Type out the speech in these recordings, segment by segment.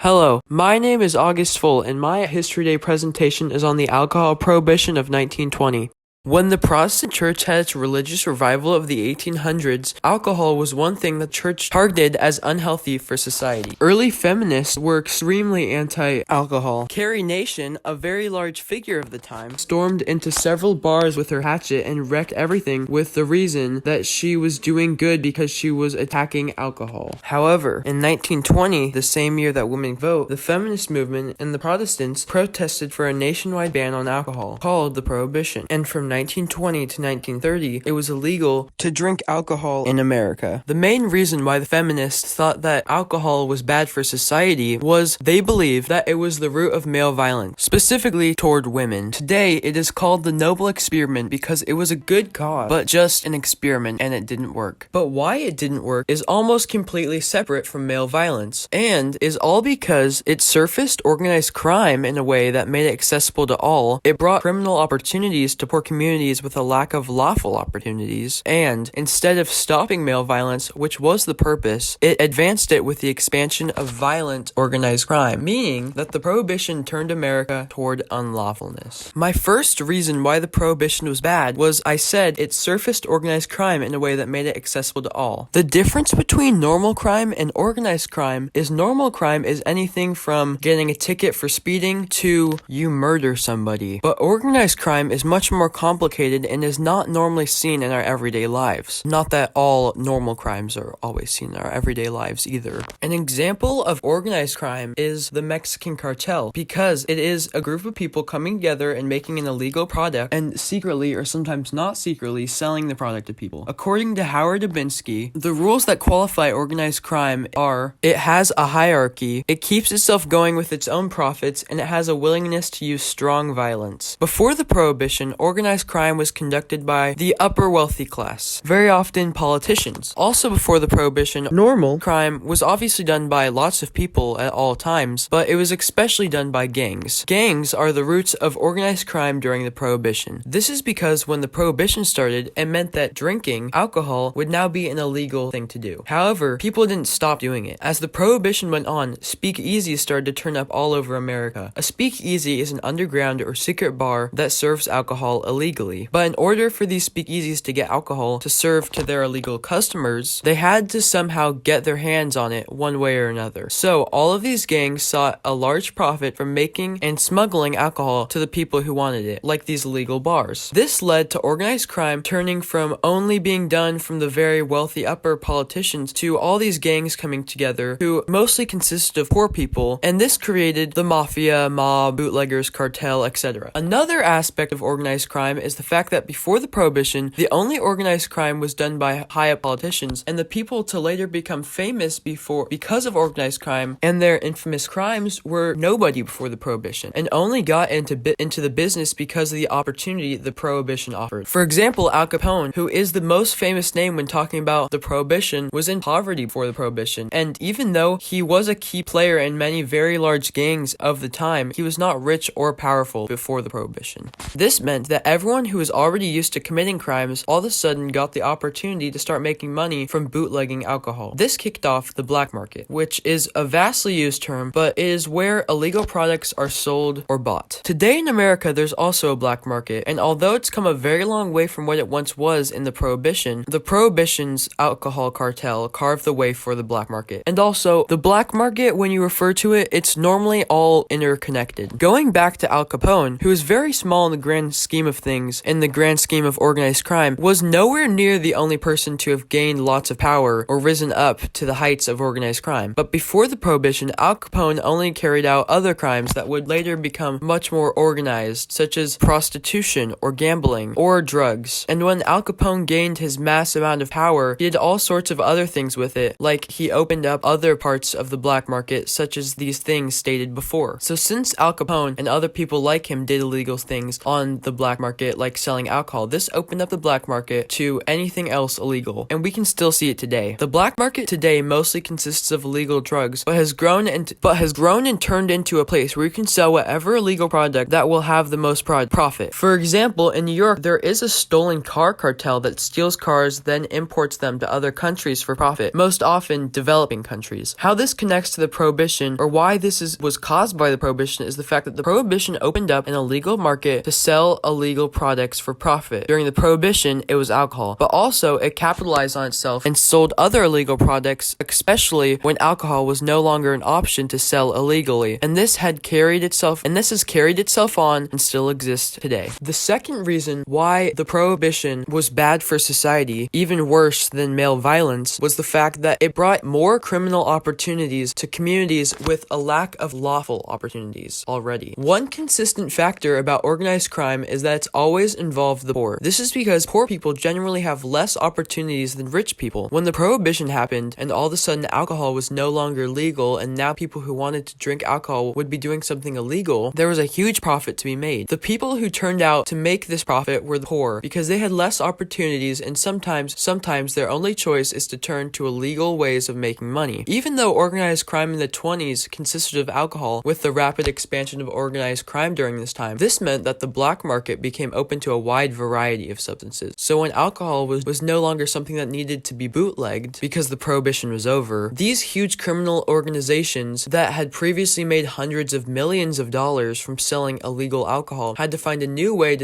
Hello, my name is August Pfohl, and my History Day presentation is on the alcohol prohibition of 1920. When the Protestant Church had its religious revival of the 1800s, alcohol was one thing the Church targeted as unhealthy for society. Early feminists were extremely anti-alcohol. Carrie Nation, a very large figure of the time, stormed into several bars with her hatchet and wrecked everything with the reason that she was doing good because she was attacking alcohol. However, in 1920, the same year that women vote, the feminist movement and the Protestants protested for a nationwide ban on alcohol, called the Prohibition. And from 1920 to 1930, it was illegal to drink alcohol in America. The main reason why the feminists thought that alcohol was bad for society was they believed that it was the root of male violence, specifically toward women. Today, it is called the noble experiment because it was a good cause, but just an experiment and it didn't work. But why it didn't work is almost completely separate from male violence, and is all because it surfaced organized crime in a way that made it accessible to all. It brought criminal opportunities to poor communities with a lack of lawful opportunities, and instead of stopping male violence, which was the purpose, it advanced it with the expansion of violent organized crime, meaning that the Prohibition turned America toward unlawfulness. My first reason why the Prohibition was bad was I said it surfaced organized crime in a way that made it accessible to all. The difference between normal crime and organized crime is normal crime is anything from getting a ticket for speeding to you murder somebody, but organized crime is much more complicated and is not normally seen in our everyday lives. Not that all normal crimes are always seen in our everyday lives either. An example of organized crime is the Mexican cartel, because it is a group of people coming together and making an illegal product and secretly or sometimes not secretly selling the product to people. According to Howard Dubinsky, the rules that qualify organized crime are it has a hierarchy, it keeps itself going with its own profits, and it has a willingness to use strong violence. Before the Prohibition, organized crime was conducted by the upper wealthy class, very often politicians. Also before the Prohibition, normal crime was obviously done by lots of people at all times, but it was especially done by gangs. Gangs are the roots of organized crime during the Prohibition. This is because when the Prohibition started, it meant that drinking alcohol would now be an illegal thing to do. However, people didn't stop doing it. As the Prohibition went on, speakeasies started to turn up all over America. A speakeasy is an underground or secret bar that serves alcohol illegally. But in order for these speakeasies to get alcohol to serve to their illegal customers, they had to somehow get their hands on it one way or another. So all of these gangs sought a large profit from making and smuggling alcohol to the people who wanted it, like these illegal bars. This led to organized crime turning from only being done from the very wealthy upper politicians to all these gangs coming together who mostly consisted of poor people, and this created the mafia, mob, bootleggers, cartel, etc. Another aspect of organized crime is the fact that before the Prohibition, the only organized crime was done by high-up politicians, and the people to later become famous because of organized crime and their infamous crimes were nobody before the Prohibition, and only got into the business because of the opportunity the Prohibition offered. For example, Al Capone, who is the most famous name when talking about the Prohibition, was in poverty before the Prohibition, and even though he was a key player in many very large gangs of the time, he was not rich or powerful before the Prohibition. This meant that everyone who was already used to committing crimes all of a sudden got the opportunity to start making money from bootlegging alcohol. This kicked off the black market, which is a vastly used term, but it is where illegal products are sold or bought. Today in America, there's also a black market, and although it's come a very long way from what it once was in the Prohibition's alcohol cartel carved the way for the black market. And also, the black market, when you refer to it, it's normally all interconnected. Going back to Al Capone, who is very small in the grand scheme of things, in the grand scheme of organized crime, was nowhere near the only person to have gained lots of power or risen up to the heights of organized crime. But before the Prohibition, Al Capone only carried out other crimes that would later become much more organized, such as prostitution or gambling or drugs. And when Al Capone gained his mass amount of power, he did all sorts of other things with it, like he opened up other parts of the black market, such as these things stated before. So since Al Capone and other people like him did illegal things on the black market, market, like selling alcohol, this opened up the black market to anything else illegal, and we can still see it today. The black market today mostly consists of illegal drugs, but has grown and turned into a place where you can sell whatever illegal product that will have the most profit. For example, in New York, there is a stolen car cartel that steals cars, then imports them to other countries for profit, most often developing countries. How this connects to the prohibition, or why this was caused by the prohibition, is the fact that the prohibition opened up an illegal market to sell illegal products for profit. During the prohibition, it was alcohol, but also it capitalized on itself and sold other illegal products, especially when alcohol was no longer an option to sell illegally. And this has carried itself on and still exists today. The second reason why the prohibition was bad for society, even worse than male violence, was the fact that it brought more criminal opportunities to communities with a lack of lawful opportunities already. One consistent factor about organized crime is that it's always involved the poor. This is because poor people generally have less opportunities than rich people. When the prohibition happened and all of a sudden alcohol was no longer legal and now people who wanted to drink alcohol would be doing something illegal, there was a huge profit to be made. The people who turned out to make this profit were the poor because they had less opportunities, and sometimes their only choice is to turn to illegal ways of making money. Even though organized crime in the 20s consisted of alcohol, with the rapid expansion of organized crime during this time, this meant that the black market became open to a wide variety of substances. So when alcohol was no longer something that needed to be bootlegged because the prohibition was over, these huge criminal organizations that had previously made hundreds of millions of dollars from selling illegal alcohol had to find a new thing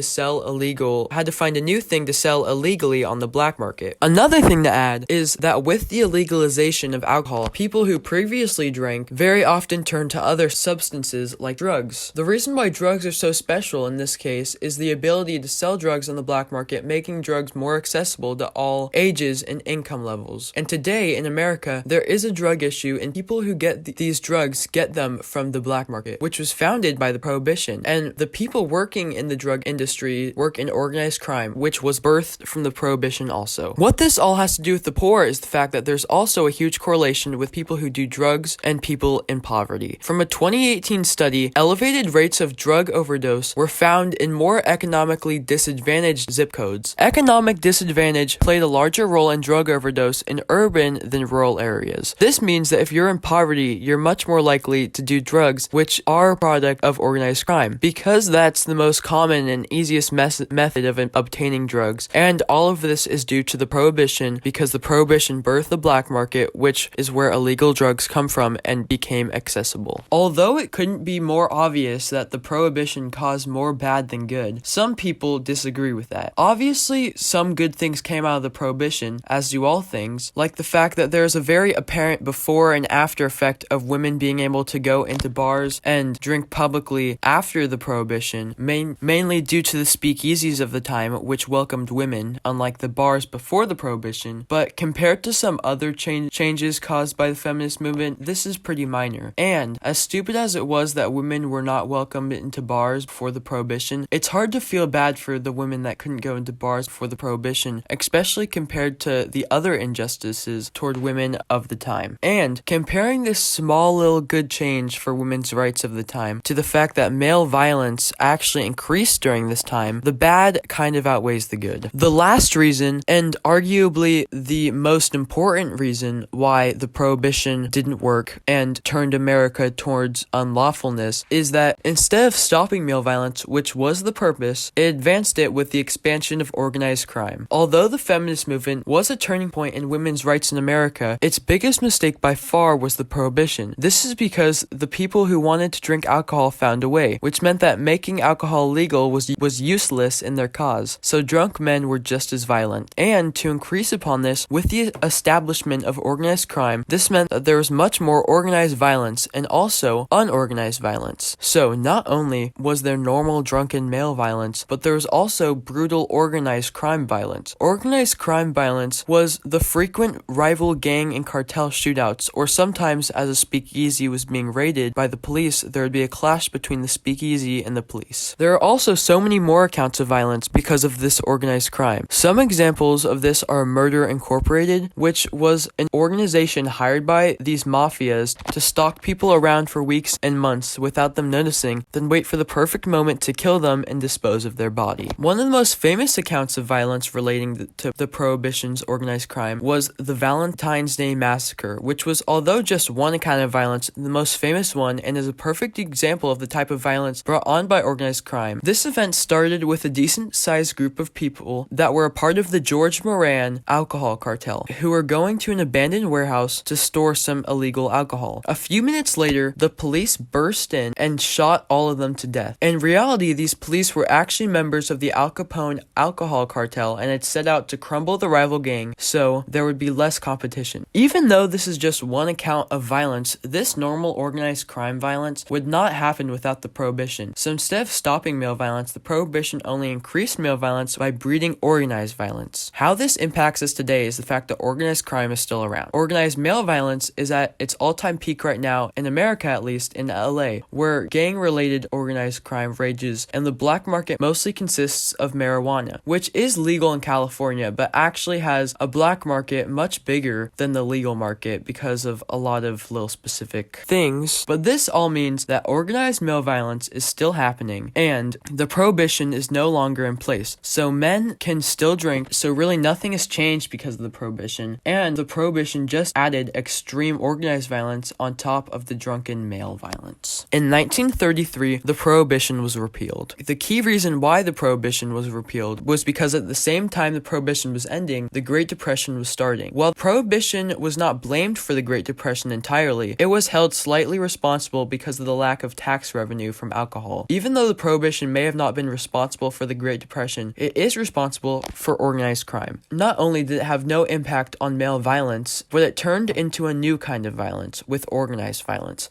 to sell illegally on the black market. Another thing to add is that with the illegalization of alcohol, people who previously drank very often turned to other substances like drugs. The reason why drugs are so special in this case is the ability to sell drugs on the black market, making drugs more accessible to all ages and income levels. And today in America, there is a drug issue, and people who get these drugs get them from the black market, which was founded by the prohibition. And the people working in the drug industry work in organized crime, which was birthed from the prohibition also. What this all has to do with the poor is the fact that there's also a huge correlation with people who do drugs and people in poverty. From a 2018 study, elevated rates of drug overdose were found in more economically disadvantaged zip codes. Economic disadvantage played a larger role in drug overdose in urban than rural areas. This means that if you're in poverty, you're much more likely to do drugs, which are a product of organized crime, because that's the most common and easiest method of obtaining drugs. And all of this is due to the prohibition, because the prohibition birthed the black market, which is where illegal drugs come from and became accessible. Although it couldn't be more obvious that the prohibition caused more bad than good, some people disagree with that. Obviously, some good things came out of the prohibition, as do all things, like the fact that there's a very apparent before and after effect of women being able to go into bars and drink publicly after the prohibition, mainly due to the speakeasies of the time, which welcomed women, unlike the bars before the prohibition. But compared to some other changes caused by the feminist movement, this is pretty minor. And as stupid as it was that women were not welcomed into bars before the prohibition, it's hard to feel bad for the women that couldn't go into bars before the prohibition, especially compared to the other injustices toward women of the time. And comparing this small little good change for women's rights of the time to the fact that male violence actually increased during this time, the bad kind of outweighs the good. The last reason, and arguably the most important reason why the prohibition didn't work and turned America towards unlawfulness, is that instead of stopping male violence, which was the purpose, it advanced it with the expansion of organized crime. Although the feminist movement was a turning point in women's rights in America, its biggest mistake by far was the prohibition. This is because the people who wanted to drink alcohol found a way, which meant that making alcohol legal was useless in their cause, so drunk men were just as violent. And to increase upon this, with the establishment of organized crime, this meant that there was much more organized violence and also unorganized violence. So not only was there normal drunken male violence, but there was also brutal organized crime violence. Organized crime violence was the frequent rival gang and cartel shootouts, or sometimes as a speakeasy was being raided by the police, there would be a clash between the speakeasy and the police. There are also so many more accounts of violence because of this organized crime. Some examples of this are Murder Incorporated, which was an organization hired by these mafias to stalk people around for weeks and months without them noticing, then wait for the perfect moment to kill them and dispose members of their body. One of the most famous accounts of violence relating to the Prohibition's organized crime was the Valentine's Day Massacre, which was, although just one kind of violence, the most famous one and is a perfect example of the type of violence brought on by organized crime. This event started with a decent-sized group of people that were a part of the George Moran alcohol cartel, who were going to an abandoned warehouse to store some illegal alcohol. A few minutes later, the police burst in and shot all of them to death. In reality, these police were actually members of the Al Capone alcohol cartel and had set out to crumble the rival gang so there would be less competition. Even though this is just one account of violence, this normal organized crime violence would not happen without the Prohibition. So instead of stopping male violence, the Prohibition only increased male violence by breeding organized violence. How this impacts us today is the fact that organized crime is still around. Organized male violence is at its all-time peak right now, in America at least, in LA, where gang-related organized crime rages and the black market mostly consists of marijuana, which is legal in California, but actually has a black market much bigger than the legal market because of a lot of little specific things. But this all means that organized male violence is still happening and the Prohibition is no longer in place. So men can still drink, so really nothing has changed because of the Prohibition, and the Prohibition just added extreme organized violence on top of the drunken male violence. In 1933, the Prohibition was repealed. The key reason why the Prohibition was repealed was because at the same time the Prohibition was ending, the Great Depression was starting. While Prohibition was not blamed for the Great Depression entirely, it was held slightly responsible because of the lack of tax revenue from alcohol. Even though the Prohibition may have not been responsible for the Great Depression, it is responsible for organized crime. Not only did it have no impact on male violence, but it turned into a new kind of violence with organized violence.